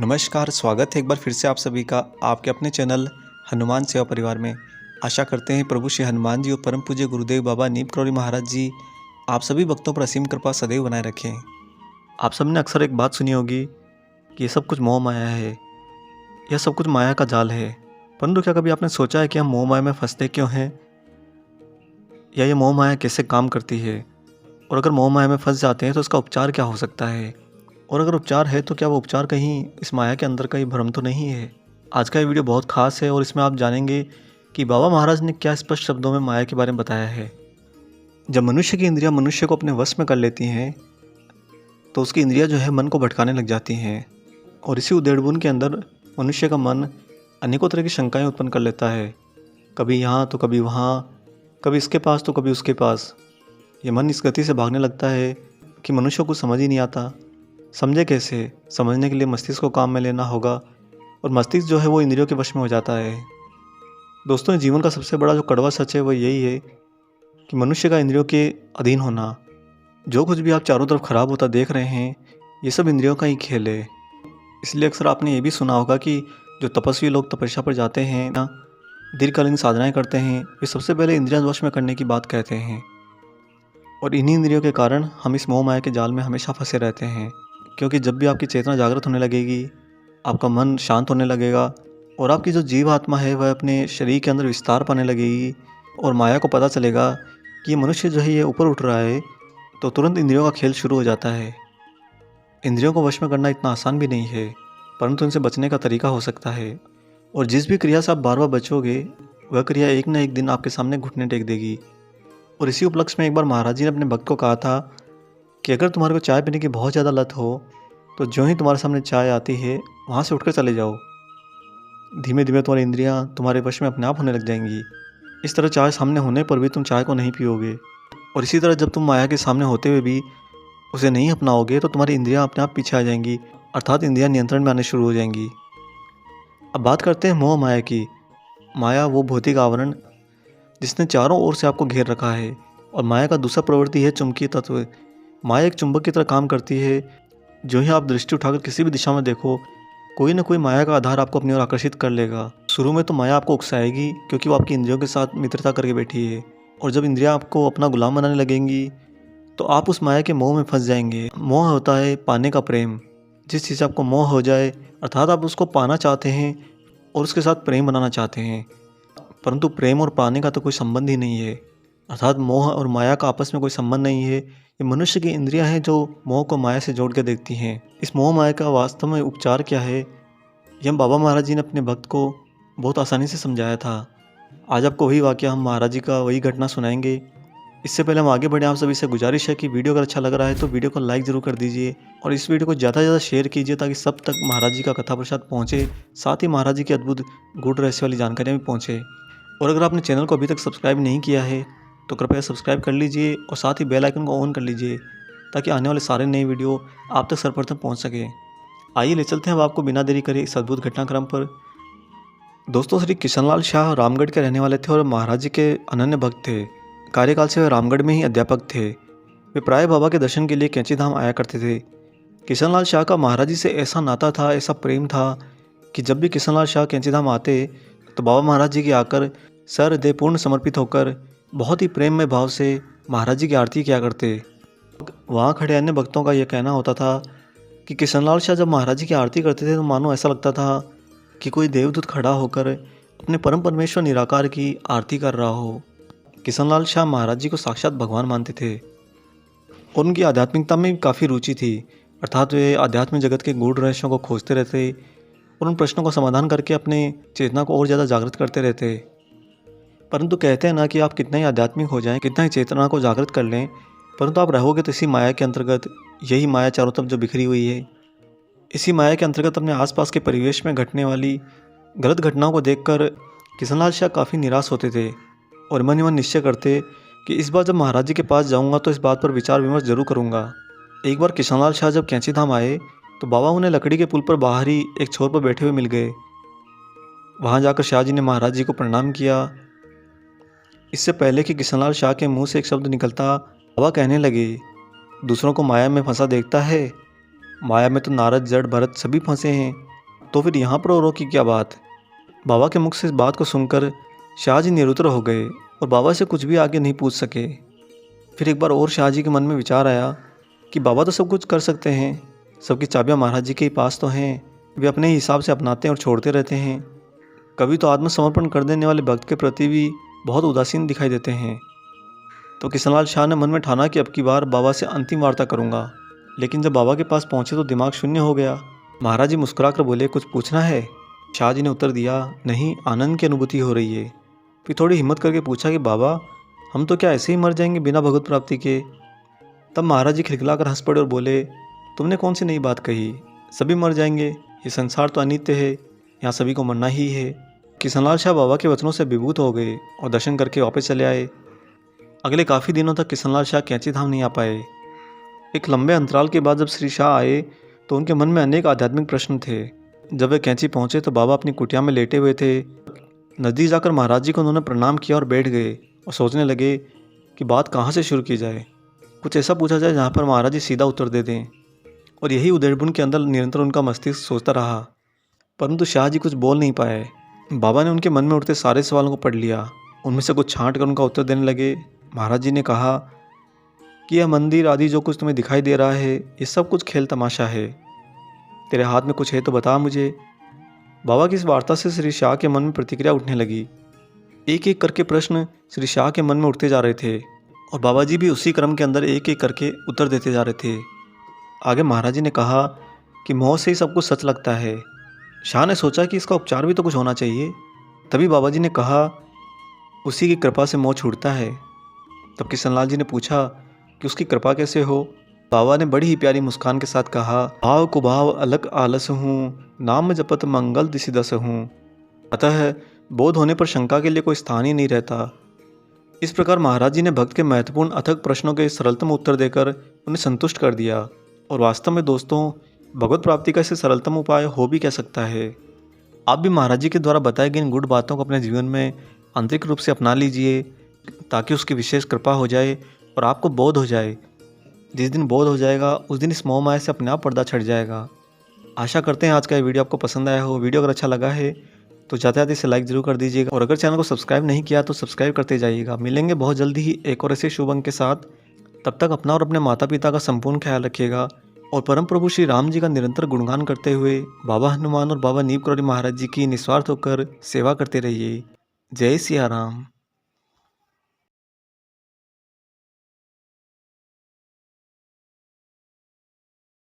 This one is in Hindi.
नमस्कार, स्वागत है एक बार फिर से आप सभी का आपके अपने चैनल हनुमान सेवा परिवार में। आशा करते हैं प्रभु श्री हनुमान जी और परम पूज्य गुरुदेव बाबा नीम करौली महाराज जी आप सभी भक्तों पर असीम कृपा सदैव बनाए रखें। आप सबने अक्सर एक बात सुनी होगी कि ये सब कुछ मोह माया है, यह सब कुछ माया का जाल है। परंतु क्या कभी आपने सोचा है कि हम मोह माया में फंसते क्यों हैं, या ये मोह माया कैसे काम करती है, और अगर मोह माया में फंस जाते हैं तो उसका उपचार क्या हो सकता है, और अगर उपचार है तो क्या वो उपचार कहीं इस माया के अंदर कहीं भ्रम तो नहीं है। आज का ये वीडियो बहुत खास है और इसमें आप जानेंगे कि बाबा महाराज ने क्या स्पष्ट शब्दों में माया के बारे में बताया है। जब मनुष्य की इंद्रियां मनुष्य को अपने वश में कर लेती हैं तो उसकी इंद्रियां जो है मन को भटकाने लग जाती हैं, और इसी उधेड़बुन के अंदर मनुष्य का मन अनेकों तरह की शंकाएं उत्पन्न कर लेता है, कभी यहाँ तो कभी वहाँ, कभी इसके पास तो कभी उसके पास। ये मन इस गति से भागने लगता है कि मनुष्य को समझ ही नहीं आता। समझे कैसे? समझने के लिए मस्तिष्क को काम में लेना होगा, और मस्तिष्क जो है वो इंद्रियों के वश में हो जाता है। दोस्तों, जीवन का सबसे बड़ा जो कड़वा सच है वो यही है कि मनुष्य का इंद्रियों के अधीन होना। जो कुछ भी आप चारों तरफ खराब होता देख रहे हैं, ये सब इंद्रियों का ही खेल है। इसलिए अक्सर आपने ये भी सुना होगा कि जो तपस्वी लोग तपस्या पर जाते हैं ना, दीर्घकालीन साधनाएं करते हैं, वे सबसे पहले इंद्रियां वश में करने की बात कहते हैं। और इन्हीं इंद्रियों के कारण हम इस मोह माया के जाल में हमेशा फंसे रहते हैं, क्योंकि जब भी आपकी चेतना जागृत होने लगेगी, आपका मन शांत होने लगेगा और आपकी जो जीव आत्मा है वह अपने शरीर के अंदर विस्तार पाने लगेगी, और माया को पता चलेगा कि ये मनुष्य जो है ये ऊपर उठ रहा है, तो तुरंत इंद्रियों का खेल शुरू हो जाता है। इंद्रियों को वश में करना इतना आसान भी नहीं है, परंतु इनसे बचने का तरीका हो सकता है। और जिस भी क्रिया से आप बार बार बचोगे, वह क्रिया एक न एक दिन आपके सामने घुटने टेक देगी। और इसी उपलक्ष्य में एक बार महाराज जी ने अपने भक्त को कहा था कि अगर तुम्हारे को चाय पीने की बहुत ज़्यादा लत हो तो जो ही तुम्हारे सामने चाय आती है वहाँ से उठकर चले जाओ। धीमे धीमे तुम्हारी इंद्रियाँ तुम्हारे वश में अपने आप होने लग जाएंगी। इस तरह चाय सामने होने पर भी तुम चाय को नहीं पियोगे, और इसी तरह जब तुम माया के सामने होते हुए भी उसे नहीं अपनाओगे तो तुम्हारी इंद्रियाँ अपने आप पीछे आ जाएंगी, अर्थात इंद्रियाँ नियंत्रण में आने शुरू हो जाएंगी। अब बात करते हैं मोह माया की। माया वो भौतिक आवरण जिसने चारों ओर से आपको घेर रखा है। और माया का दूसरा प्रवृत्ति है चुंबकीय तत्व। माया एक चुंबक की तरह काम करती है। जो ही आप दृष्टि उठाकर किसी भी दिशा में देखो, कोई ना कोई माया का आधार आपको अपनी ओर आकर्षित कर लेगा। शुरू में तो माया आपको उकसाएगी, क्योंकि वो आपकी इंद्रियों के साथ मित्रता करके बैठी है। और जब इंद्रियां आपको अपना गुलाम बनाने लगेंगी तो आप उस माया के मोह में फंस जाएंगे। मोह होता है पाने का प्रेम। जिस चीज़ से आपको मोह हो जाए, अर्थात आप उसको पाना चाहते हैं और उसके साथ प्रेम बनाना चाहते हैं, परंतु प्रेम और पाने का तो कोई संबंध ही नहीं है, अर्थात मोह और माया का आपस में कोई संबंध नहीं है। ये मनुष्य की इंद्रियां हैं जो मोह को माया से जोड़ के देखती हैं। इस मोह माया का वास्तव में उपचार क्या है, ये हम बाबा महाराज जी ने अपने भक्त को बहुत आसानी से समझाया था। आज आपको वही वाकया हम महाराज जी का वही घटना सुनाएंगे। इससे पहले हम आगे बढ़े, आप सभी से गुजारिश है कि वीडियो अगर अच्छा लग रहा है तो वीडियो को लाइक ज़रूर कर दीजिए, और इस वीडियो को ज़्यादा से ज़्यादा शेयर कीजिए ताकि सब तक महाराज जी का कथा प्रसाद पहुँचे, साथ ही महाराज जी की अद्भुत गूढ़ रहस्य वाली जानकारियाँ भी पहुँचे। और अगर आपने चैनल को अभी तक सब्सक्राइब नहीं किया है तो कृपया सब्सक्राइब कर लीजिए, और साथ ही बेल आइकन को ऑन कर लीजिए ताकि आने वाले सारे नए वीडियो आप तक सर्वप्रथम पहुंच सके। आइए ले चलते हैं अब आपको बिना देरी करे इस अद्भुत घटनाक्रम पर। दोस्तों, श्री किशनलाल शाह रामगढ़ के रहने वाले थे और महाराज जी के अनन्य भक्त थे। कार्यकाल से वे रामगढ़ में ही अध्यापक थे। वे प्राय बाबा के दर्शन के लिए कैंची धाम आया करते थे। किशनलाल शाह का महाराज जी से ऐसा नाता था, ऐसा प्रेम था कि जब भी किशनलाल शाह कैंची धाम आते तो बाबा महाराज जी के आकर सहृदय पूर्ण समर्पित होकर बहुत ही प्रेम में भाव से महाराज जी की आरती किया करते। वहाँ खड़े अन्य भक्तों का यह कहना होता था कि किशनलाल शाह जब महाराज जी की आरती करते थे तो मानो ऐसा लगता था कि कोई देवदूत खड़ा होकर अपने परम परमेश्वर निराकार की आरती कर रहा हो। किशनलाल शाह महाराज जी को साक्षात भगवान मानते थे, और उनकी आध्यात्मिकता में भी काफ़ी रुचि थी, अर्थात वे आध्यात्मिक जगत के गूढ़ रहस्यों को खोजते रहते और उन प्रश्नों का समाधान करके अपने चेतना को और ज़्यादा जागृत करते रहते। परंतु कहते हैं ना कि आप कितना ही आध्यात्मिक हो जाएं, कितना ही चेतना को जागृत कर लें, परंतु आप रहोगे तो इसी माया के अंतर्गत। यही माया चारों तरफ जो बिखरी हुई है, इसी माया के अंतर्गत अपने आसपास के परिवेश में घटने वाली गलत घटनाओं को देखकर किशनलाल शाह काफ़ी निराश होते थे, और मन ही मन निश्चय करते कि इस बार जब महाराज जी के पास जाऊंगा तो इस बात पर विचार विमर्श जरूर करूंगा। एक बार किशनलाल शाह जब कैंची धाम आए तो बाबा उन्हें लकड़ी के पुल पर बाहर ही एक छोर पर बैठे हुए मिल गए। वहाँ जाकर शाह जी ने महाराज जी को प्रणाम किया। इससे पहले कि किशनलाल शाह के मुंह से एक शब्द निकलता, बाबा कहने लगे, दूसरों को माया में फंसा देखता है, माया में तो नारद, जड़, भरत सभी फंसे हैं, तो फिर यहाँ पर औरों की क्या बात। बाबा के मुख से इस बात को सुनकर शाहजी निरुत्तर हो गए और बाबा से कुछ भी आगे नहीं पूछ सके। फिर एक बार और शाहजी के मन में विचार आया कि बाबा तो सब कुछ कर सकते हैं, सबकी चाबियाँ महाराज जी के ही पास तो हैं, वे अपने ही हिसाब से अपनाते हैं और छोड़ते रहते हैं। कभी तो आत्मसमर्पण कर देने वाले भक्त के प्रति भी बहुत उदासीन दिखाई देते हैं। तो किशनलाल शाह ने मन में ठाना कि अब की बार बाबा से अंतिम वार्ता करूंगा। लेकिन जब बाबा के पास पहुंचे तो दिमाग शून्य हो गया। महाराज जी मुस्कुराकर बोले, कुछ पूछना है? शाहजी ने उत्तर दिया, नहीं, आनंद की अनुभूति हो रही है। फिर थोड़ी हिम्मत करके पूछा कि बाबा, हम तो क्या ऐसे ही मर जाएंगे बिना भगवत प्राप्ति के? तब महाराज जी खिलखिलाकर हंस पड़े और बोले, तुमने कौन सी नई बात कही, सभी मर जाएंगे, ये संसार तो अनित्य है, यहाँ सभी को मरना ही है। किशनलाल शाह बाबा के वचनों से विभूत हो गए और दर्शन करके वापस चले आए। अगले काफ़ी दिनों तक किशनलाल शाह कैंची धाम नहीं आ पाए। एक लंबे अंतराल के बाद जब श्री शाह आए तो उनके मन में अनेक आध्यात्मिक प्रश्न थे। जब वे कैंची पहुंचे तो बाबा अपनी कुटिया में लेटे हुए थे। नज़दीक जाकर महाराज जी को उन्होंने प्रणाम किया और बैठ गए और सोचने लगे कि बात कहाँ से शुरू की जाए। कुछ ऐसा पूछा जाए जहाँ पर महाराज जी सीधा उत्तर दे दें। और यही उधेड़बुन के अंदर निरंतर उनका मस्तिष्क सोचता रहा, परंतु शाह जी कुछ बोल नहीं पाए। बाबा ने उनके मन में उठते सारे सवालों को पढ़ लिया, उनमें से कुछ छांट कर उनका उत्तर देने लगे। महाराज जी ने कहा कि यह मंदिर आदि जो कुछ तुम्हें दिखाई दे रहा है, ये सब कुछ खेल तमाशा है। तेरे हाथ में कुछ है तो बता मुझे। बाबा की इस वार्ता से श्री शाह के मन में प्रतिक्रिया उठने लगी। एक एक करके प्रश्न श्री शाह के मन में उठते जा रहे थे और बाबा जी भी उसी क्रम के अंदर एक एक करके उत्तर देते जा रहे थे। आगे महाराज जी ने कहा कि मोह से ही सब कुछ सच लगता है। शाह ने सोचा कि इसका उपचार भी तो कुछ होना चाहिए। तभी बाबा जी ने कहा, उसी की कृपा से मोह छूटता है। तब किशनलाल जी ने पूछा कि उसकी कृपा कैसे हो। बाबा ने बड़ी ही प्यारी मुस्कान के साथ कहा, भाव कुभाव अलग आलस हूँ, नाम जपत मंगल दिशि दस हूँ। अतः बोध होने पर शंका के लिए कोई स्थान ही नहीं रहता। इस प्रकार महाराज जी ने भक्त के महत्वपूर्ण अथक प्रश्नों के सरलतम उत्तर देकर उन्हें संतुष्ट कर दिया। और वास्तव में दोस्तों, भगवत प्राप्ति का इससे सरलतम उपाय हो भी कह सकता है। आप भी महाराज जी के द्वारा बताई गई इन गुड बातों को अपने जीवन में आंतरिक रूप से अपना लीजिए, ताकि उसकी विशेष कृपा हो जाए और आपको बोध हो जाए। जिस दिन बोध हो जाएगा उस दिन इस मोह माया से अपने आप पर्दा छट जाएगा। आशा करते हैं आज का ये वीडियो आपको पसंद आया हो। वीडियो अगर अच्छा लगा है तो जाते जाते इसे लाइक जरूर कर दीजिएगा और अगर चैनल को सब्सक्राइब नहीं किया तो सब्सक्राइब करते जाइएगा। मिलेंगे बहुत जल्दी ही एक और ऐसे शुभ अंक के साथ। तब तक अपना और अपने माता पिता का संपूर्ण ख्याल रखिएगा और परम प्रभु श्री राम जी का निरंतर गुणगान करते हुए बाबा हनुमान और बाबा नीम करौली महाराज जी की निस्वार्थ होकर सेवा करते रहिए। जय सिया राम।